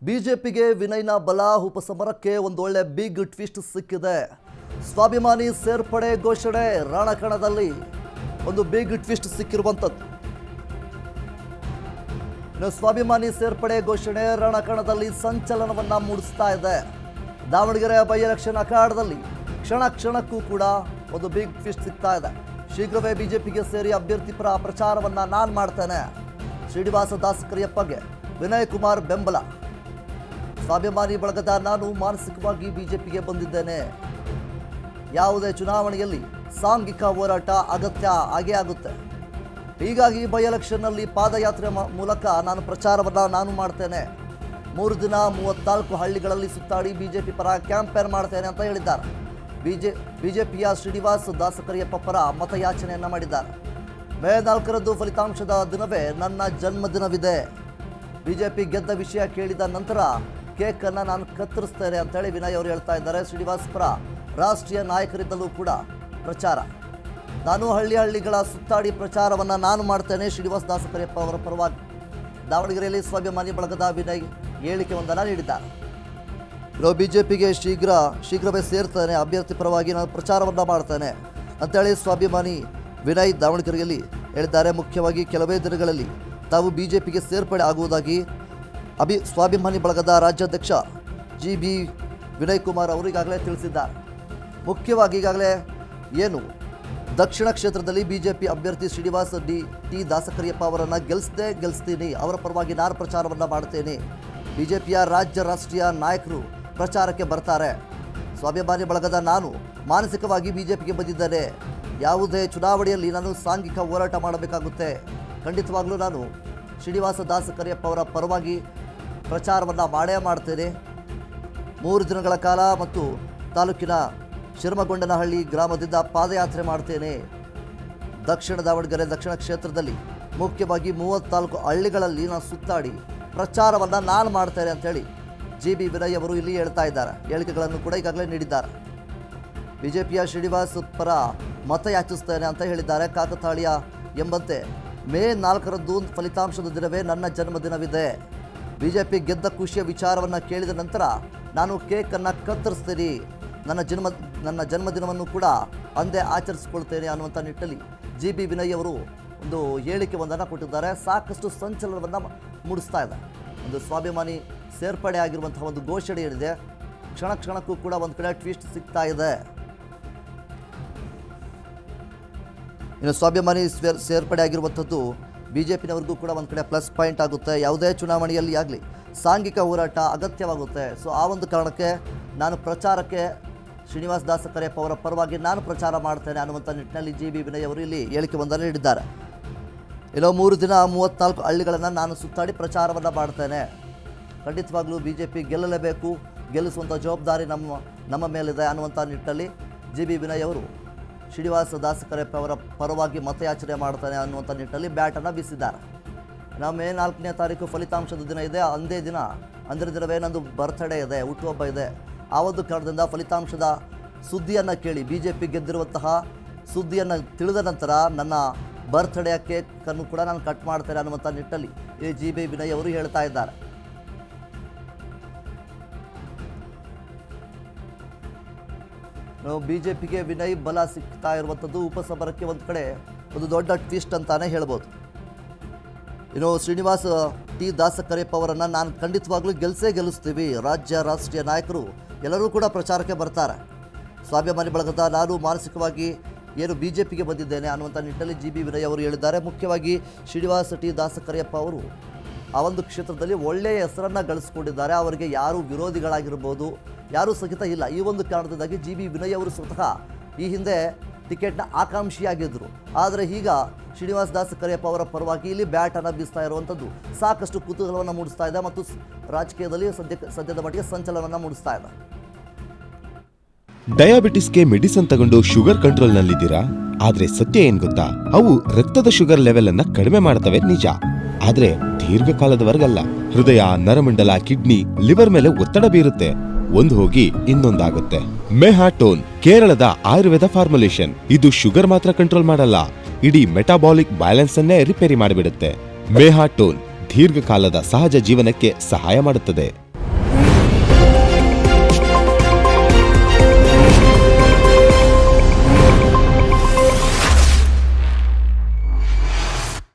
ಬಿಜೆಪಿಗೆ ವಿನಯ್ನ ಬಲ ಉಪಸಮರಕ್ಕೆ ಒಂದೊಳ್ಳೆ ಬಿಗ್ ಟ್ವಿಸ್ಟ್ ಸಿಕ್ಕಿದೆ. ಸ್ವಾಭಿಮಾನಿ ಸೇರ್ಪಡೆ ಘೋಷಣೆ ರಣಕಣದಲ್ಲಿ ಒಂದು ಬಿಗ್ ಟ್ವಿಸ್ಟ್ ಸಿಕ್ಕಿರುವಂಥದ್ದು. ಸ್ವಾಭಿಮಾನಿ ಸೇರ್ಪಡೆ ಘೋಷಣೆ ರಣಕಣದಲ್ಲಿ ಸಂಚಲನವನ್ನ ಮೂಡಿಸ್ತಾ ಇದೆ. ದಾವಣಗೆರೆ ಬೈ ಎಲೆಕ್ಷನ್ ಅಖಾಡದಲ್ಲಿ ಕ್ಷಣ ಕ್ಷಣಕ್ಕೂ ಕೂಡ ಒಂದು ಬಿಗ್ ಟ್ವಿಸ್ಟ್ ಸಿಗ್ತಾ ಇದೆ. ಶೀಘ್ರವೇ ಬಿಜೆಪಿಗೆ ಸೇರಿ ಅಭ್ಯರ್ಥಿ ಪರ ಪ್ರಚಾರವನ್ನ ನಾನು ಮಾಡ್ತೇನೆ. ಶ್ರೀನಿವಾಸ ದಾಸ್ ಕರಿಯಪ್ಪಗೆ ವಿನಯ್ ಕುಮಾರ್ ಬೆಂಬಲ. ಸ್ವಾಭಿಮಾನಿ ಬಳಗದ ನಾನು ಮಾನಸಿಕವಾಗಿ ಬಿಜೆಪಿಗೆ ಬಂದಿದ್ದೇನೆ. ಯಾವುದೇ ಚುನಾವಣೆಯಲ್ಲಿ ಸಾಂಘಿಕ ಹೋರಾಟ ಅಗತ್ಯ ಆಗೇ ಆಗುತ್ತೆ. ಹೀಗಾಗಿ ಬೈ ಎಲೆಕ್ಷನ್ನಲ್ಲಿ ಪಾದಯಾತ್ರೆ ಮೂಲಕ ನಾನು ಪ್ರಚಾರವನ್ನು ನಾನು ಮಾಡ್ತೇನೆ. 3 ದಿನ 34 ಹಳ್ಳಿಗಳಲ್ಲಿ ಸುತ್ತಾಡಿ ಬಿಜೆಪಿ ಪರ ಕ್ಯಾಂಪೇನ್ ಮಾಡ್ತೇನೆ ಅಂತ ಹೇಳಿದ್ದಾರೆ. ಬಿಜೆಪಿಯ ಶ್ರೀನಿವಾಸ ದಾಸ್ ಕರಿಯಪ್ಪ ಪರ ಮತಯಾಚನೆಯನ್ನ ಮಾಡಿದ್ದಾರೆ. ಮೇ 4ರಂದು ಫಲಿತಾಂಶದ ದಿನವೇ ನನ್ನ ಜನ್ಮದಿನವಿದೆ. ಬಿಜೆಪಿ ಗೆದ್ದ ವಿಷಯ ಕೇಳಿದ ನಂತರ ಕೇಕ್ ಅನ್ನು ನಾನು ಕತ್ತರಿಸ್ತೇನೆ ಅಂತೇಳಿ ವಿನಯ್ ಅವರು ಹೇಳ್ತಾ ಇದ್ದಾರೆ. ಶ್ರೀನಿವಾಸ್ ಪರ ರಾಷ್ಟ್ರೀಯ ನಾಯಕರಿದ್ದಲೂ ಕೂಡ ಪ್ರಚಾರ. ನಾನು ಹಳ್ಳಿಗಳ ಸುತ್ತಾಡಿ ಪ್ರಚಾರವನ್ನು ನಾನು ಮಾಡ್ತೇನೆ. ಶ್ರೀನಿವಾಸ ದಾಸ್ ಕರಿಯಪ್ಪ ಅವರ ಪರವಾಗಿ ದಾವಣಗೆರೆಯಲ್ಲಿ ಸ್ವಾಭಿಮಾನಿ ಬಳಗದ ವಿನಯ್ ಹೇಳಿಕೆಯೊಂದನ್ನು ನೀಡಿದ್ದಾರೆ. ಬಿಜೆಪಿಗೆ ಶೀಘ್ರವೇ ಸೇರ್ತೇನೆ, ಅಭ್ಯರ್ಥಿ ಪರವಾಗಿ ನಾನು ಪ್ರಚಾರವನ್ನು ಮಾಡ್ತೇನೆ ಅಂತೇಳಿ ಸ್ವಾಭಿಮಾನಿ ವಿನಯ್ ದಾವಣಗೆರೆಯಲ್ಲಿ ಹೇಳಿದ್ದಾರೆ. ಮುಖ್ಯವಾಗಿ ಕೆಲವೇ ದಿನಗಳಲ್ಲಿ ತಾವು ಬಿಜೆಪಿಗೆ ಸೇರ್ಪಡೆ ಆಗುವುದಾಗಿ ಸ್ವಾಭಿಮಾನಿ ಬಳಗದ ರಾಜ್ಯಾಧ್ಯಕ್ಷ GB ವಿನಯ್ ಕುಮಾರ್ ಅವರು ಈಗಾಗಲೇ ತಿಳಿಸಿದ್ದಾರೆ. ಮುಖ್ಯವಾಗಿ ಈಗಾಗಲೇ ಏನು ದಕ್ಷಿಣ ಕ್ಷೇತ್ರದಲ್ಲಿ ಬಿಜೆಪಿ ಅಭ್ಯರ್ಥಿ ಶ್ರೀನಿವಾಸ ಟಿ ದಾಸಕರಿಯಪ್ಪ ಅವರನ್ನು ಗೆಲ್ಲಿಸ್ತೀನಿ, ಅವರ ಪರವಾಗಿ ನಾನು ಪ್ರಚಾರವನ್ನು ಮಾಡ್ತೇನೆ. ಬಿಜೆಪಿಯ ರಾಷ್ಟ್ರೀಯ ನಾಯಕರು ಪ್ರಚಾರಕ್ಕೆ ಬರ್ತಾರೆ. ಸ್ವಾಭಿಮಾನಿ ಬಳಗದ ನಾನು ಮಾನಸಿಕವಾಗಿ ಬಿಜೆಪಿಗೆ ಬಂದಿದ್ದೇನೆ. ಯಾವುದೇ ಚುನಾವಣೆಯಲ್ಲಿ ನಾನು ಸಾಂಘಿಕ ಹೋರಾಟ ಮಾಡಬೇಕಾಗುತ್ತೆ. ಖಂಡಿತವಾಗ್ಲೂ ನಾನು ಶ್ರೀನಿವಾಸ ದಾಸ್ ಕರಿಯಪ್ಪ ಅವರ ಪರವಾಗಿ ಪ್ರಚಾರವನ್ನು ಮಾಡೇ ಮಾಡ್ತೇನೆ. 3 ದಿನಗಳ ಕಾಲ ಮತ್ತು ತಾಲೂಕಿನ ಶಿರಮಗೊಂಡನಹಳ್ಳಿ ಗ್ರಾಮದಿಂದ ಪಾದಯಾತ್ರೆ ಮಾಡ್ತೇನೆ. ದಕ್ಷಿಣ ದಾವಣಗೆರೆ ದಕ್ಷಿಣ ಕ್ಷೇತ್ರದಲ್ಲಿ ಮುಖ್ಯವಾಗಿ 34 ಹಳ್ಳಿಗಳಲ್ಲಿ ನಾನು ಸುತ್ತಾಡಿ ಪ್ರಚಾರವನ್ನು ನಾನು ಮಾಡ್ತೇನೆ ಅಂತೇಳಿ GB ವಿನಯ್ ಅವರು ಇಲ್ಲಿ ಹೇಳ್ತಾ ಇದ್ದಾರೆ. ಹೇಳಿಕೆಗಳನ್ನು ಕೂಡ ಈಗಾಗಲೇ ನೀಡಿದ್ದಾರೆ. ಬಿಜೆಪಿಯ ಶ್ರೀನಿವಾಸ್ ಪರ ಮತ ಯಾಚಿಸ್ತೇನೆ ಅಂತ ಹೇಳಿದ್ದಾರೆ. ಕಾಕತಾಳೀಯ ಎಂಬಂತೆ ಮೇ 4ರಂದು ಫಲಿತಾಂಶದ ದಿನವೇ ನನ್ನ ಜನ್ಮದಿನವಿದೆ. ಬಿಜೆಪಿ ಗೆದ್ದ ಖುಷಿಯ ವಿಚಾರವನ್ನು ಕೇಳಿದ ನಂತರ ನಾನು ಕೇಕನ್ನು ಕತ್ತರಿಸ್ತೀನಿ. ನನ್ನ ಜನ್ಮದಿನವನ್ನು ಕೂಡ ಅಂದೇ ಆಚರಿಸಿಕೊಳ್ತೇನೆ ಅನ್ನುವಂಥ ನಿಟ್ಟಲ್ಲಿ GB ವಿನಯ್ ಅವರು ಒಂದು ಹೇಳಿಕೆ ಒಂದನ್ನು ಕೊಟ್ಟಿದ್ದಾರೆ. ಸಾಕಷ್ಟು ಸಂಚಲನವನ್ನು ಮೂಡಿಸ್ತಾ ಇದೆ. ಒಂದು ಸ್ವಾಭಿಮಾನಿ ಸೇರ್ಪಡೆ ಆಗಿರುವಂತಹ ಒಂದು ಘೋಷಣೆ ಏನಿದೆ, ಕ್ಷಣ ಕ್ಷಣಕ್ಕೂ ಕೂಡ ಒಂದು ಕಡೆ ಟ್ವಿಸ್ಟ್ ಸಿಗ್ತಾ ಇದೆ. ಇನ್ನು ಸ್ವಾಭಿಮಾನಿ ಸೇರ್ಪಡೆ ಆಗಿರುವಂಥದ್ದು ಬಿಜೆಪಿನವರಿಗೂ ಕೂಡ ಒಂದು ಕಡೆ ಪ್ಲಸ್ ಪಾಯಿಂಟ್ ಆಗುತ್ತೆ. ಯಾವುದೇ ಚುನಾವಣೆಯಲ್ಲಿ ಆಗಲಿ ಸಾಂಘಿಕ ಹೋರಾಟ ಅಗತ್ಯವಾಗುತ್ತೆ. ಸೊ ಆ ಒಂದು ಕಾರಣಕ್ಕೆ ನಾನು ಪ್ರಚಾರಕ್ಕೆ ಶ್ರೀನಿವಾಸ ದಾಸ್ ಕರಿಯಪ್ಪ ಅವರ ಪರವಾಗಿ ನಾನು ಪ್ರಚಾರ ಮಾಡ್ತೇನೆ ಅನ್ನುವಂಥ ನಿಟ್ಟಿನಲ್ಲಿ GB ವಿನಯ್ ಅವರು ಇಲ್ಲಿ ಹೇಳಿಕೆ ಒಂದನ್ನು ನೀಡಿದ್ದಾರೆ. ಇನ್ನು 3 ದಿನ 34 ಹಳ್ಳಿಗಳನ್ನು ನಾನು ಸುತ್ತಾಡಿ ಪ್ರಚಾರವನ್ನು ಮಾಡ್ತೇನೆ. ಖಂಡಿತವಾಗ್ಲೂ ಬಿಜೆಪಿ ಗೆಲ್ಲಲೇಬೇಕು, ಗೆಲ್ಲಿಸುವಂಥ ಜವಾಬ್ದಾರಿ ನಮ್ಮ ಮೇಲಿದೆ ಅನ್ನುವಂಥ ನಿಟ್ಟಿನಲ್ಲಿ GB ವಿನಯ್ ಅವರು ಶ್ರೀನಿವಾಸ ದಾಸ್ ಕರಿಯಪ್ಪ ಅವರ ಪರವಾಗಿ ಮತಯಾಚನೆ ಮಾಡ್ತಾನೆ ಅನ್ನುವಂಥ ನಿಟ್ಟಿನಲ್ಲಿ ಬ್ಯಾಟನ್ನು ಬೀಸಿದ್ದಾರೆ. ಮೇ 4ನೇ ತಾರೀಕು ಫಲಿತಾಂಶದ ದಿನ ಇದೆ. ಅಂದೇ ದಿನವೇ ನಂದು ಬರ್ತ್ಡೇ ಇದೆ, ಹುಟ್ಟುಹಬ್ಬ ಇದೆ. ಆ ಒಂದು ಕಾರಣದಿಂದ ಫಲಿತಾಂಶದ ಸುದ್ದಿಯನ್ನು ಕೇಳಿ ಬಿಜೆಪಿ ಗೆದ್ದಿರುವಂತಹ ಸುದ್ದಿಯನ್ನು ತಿಳಿದ ನಂತರ ನನ್ನ ಬರ್ತ್ಡೇಯ ಕೇಕನ್ನು ಕೂಡ ನಾನು ಕಟ್ ಮಾಡ್ತೇನೆ ಅನ್ನುವಂಥ ನಿಟ್ಟಲ್ಲಿ ಈ GB ವಿನಯ್ ಅವರು ಹೇಳ್ತಾ ಇದ್ದಾರೆ. ಬಿಜೆಪಿಗೆ ವಿನಯ್ ಬಲ ಸಿಗ್ತಾ ಇರುವಂಥದ್ದು ಉಪಸಮರಕ್ಕೆ ಒಂದು ಕಡೆ ಒಂದು ದೊಡ್ಡ ಟ್ವಿಸ್ಟ್ ಅಂತಾನೆ ಹೇಳ್ಬೋದು. ಇನ್ನು ಶ್ರೀನಿವಾಸ ಟಿ ದಾಸ್ ಕರಿಯಪ್ಪ ಅವರನ್ನು ನಾನು ಖಂಡಿತವಾಗ್ಲೂ ಗೆಲ್ಲಿಸ್ತೀವಿ. ರಾಷ್ಟ್ರೀಯ ನಾಯಕರು ಎಲ್ಲರೂ ಕೂಡ ಪ್ರಚಾರಕ್ಕೆ ಬರ್ತಾರೆ. ಸ್ವಾಭಿಮಾನಿ ಬಳಗದ ನಾನು ಮಾನಸಿಕವಾಗಿ ಏನು ಬಿಜೆಪಿಗೆ ಬಂದಿದ್ದೇನೆ ಅನ್ನುವಂಥ ನಿಟ್ಟಲ್ಲಿ GB ವಿನಯ್ ಅವರು ಹೇಳಿದ್ದಾರೆ. ಮುಖ್ಯವಾಗಿ ಶ್ರೀನಿವಾಸ ಟಿ ದಾಸ್ ಕರಿಯಪ್ಪ ಅವರು ಆ ಒಂದು ಕ್ಷೇತ್ರದಲ್ಲಿ ಒಳ್ಳೆಯ ಹೆಸರನ್ನು ಗಳಿಸ್ಕೊಂಡಿದ್ದಾರೆ. ಅವರಿಗೆ ಯಾರು ವಿರೋಧಿಗಳಾಗಿರ್ಬೋದು, ಯಾರೂ ಸಹಿತ ಇಲ್ಲ. ಈ ಒಂದು ಕಾರಣದಿಂದಾಗಿ GB ವಿನಯ್ ಅವರು ಸ್ವತಃ ಈ ಹಿಂದೆ ಟಿಕೆಟ್ನ ಆಕಾಂಕ್ಷಿಯಾಗಿದ್ದರು. ಆದರೆ ಈಗ ಶ್ರೀನಿವಾಸ ದಾಸ್ ಕರಿಯಪ್ಪ ಅವರ ಪರವಾಗಿ ಇಲ್ಲಿ ಬ್ಯಾಟನ್ನು ಬೀಸ್ತಾ ಇರುವಂಥದ್ದು ಸಾಕಷ್ಟು ಕುತೂಹಲವನ್ನು ಮೂಡಿಸ್ತಾ ಇದೆ ಮತ್ತು ರಾಜಕೀಯದಲ್ಲಿ ಸದ್ಯದ ಮಟ್ಟಿಗೆ ಸಂಚಲನವನ್ನು ಮೂಡಿಸ್ತಾ ಇದೆ. ಡಯಾಬಿಟಿಸ್ಗೆ ಮೆಡಿಸಿನ್ ತಗೊಂಡು ಶುಗರ್ ಕಂಟ್ರೋಲ್ ನಲ್ಲಿದ್ದೀರಾ? ಆದ್ರೆ ಸತ್ಯ ಏನ್ ಗೊತ್ತಾ, ಅವು ರಕ್ತದ ಶುಗರ್ ಲೆವೆಲ್ ಅನ್ನ ಕಡಿಮೆ ಮಾಡ್ತವೆ ನಿಜ, ಆದ್ರೆ ದೀರ್ಘಕಾಲದವರೆಗಲ್ಲ. ಹೃದಯ, ನರಮಂಡಲ, ಕಿಡ್ನಿ, ಲಿವರ್ ಮೇಲೆ ಒತ್ತಡ ಬೀರುತ್ತೆ. ಒಂದು ಹೋಗಿ ಇನ್ನೊಂದಾಗುತ್ತೆ. ಮೆಹಾಟೋನ್ ಕೇರಳದ ಆಯುರ್ವೇದ ಫಾರ್ಮುಲೇಷನ್. ಇದು ಶುಗರ್ ಮಾತ್ರ ಕಂಟ್ರೋಲ್ ಮಾಡಲ್ಲ, ಇಡೀ ಮೆಟಾಬಾಲಿಕ್ ಬ್ಯಾಲೆನ್ಸ್ ಅನ್ನೇ ರಿಪೇರಿ ಮಾಡಿಬಿಡುತ್ತೆ. ಮೆಹಾಟೋನ್ ದೀರ್ಘಕಾಲದ ಸಹಜ ಜೀವನಕ್ಕೆ ಸಹಾಯ ಮಾಡುತ್ತದೆ.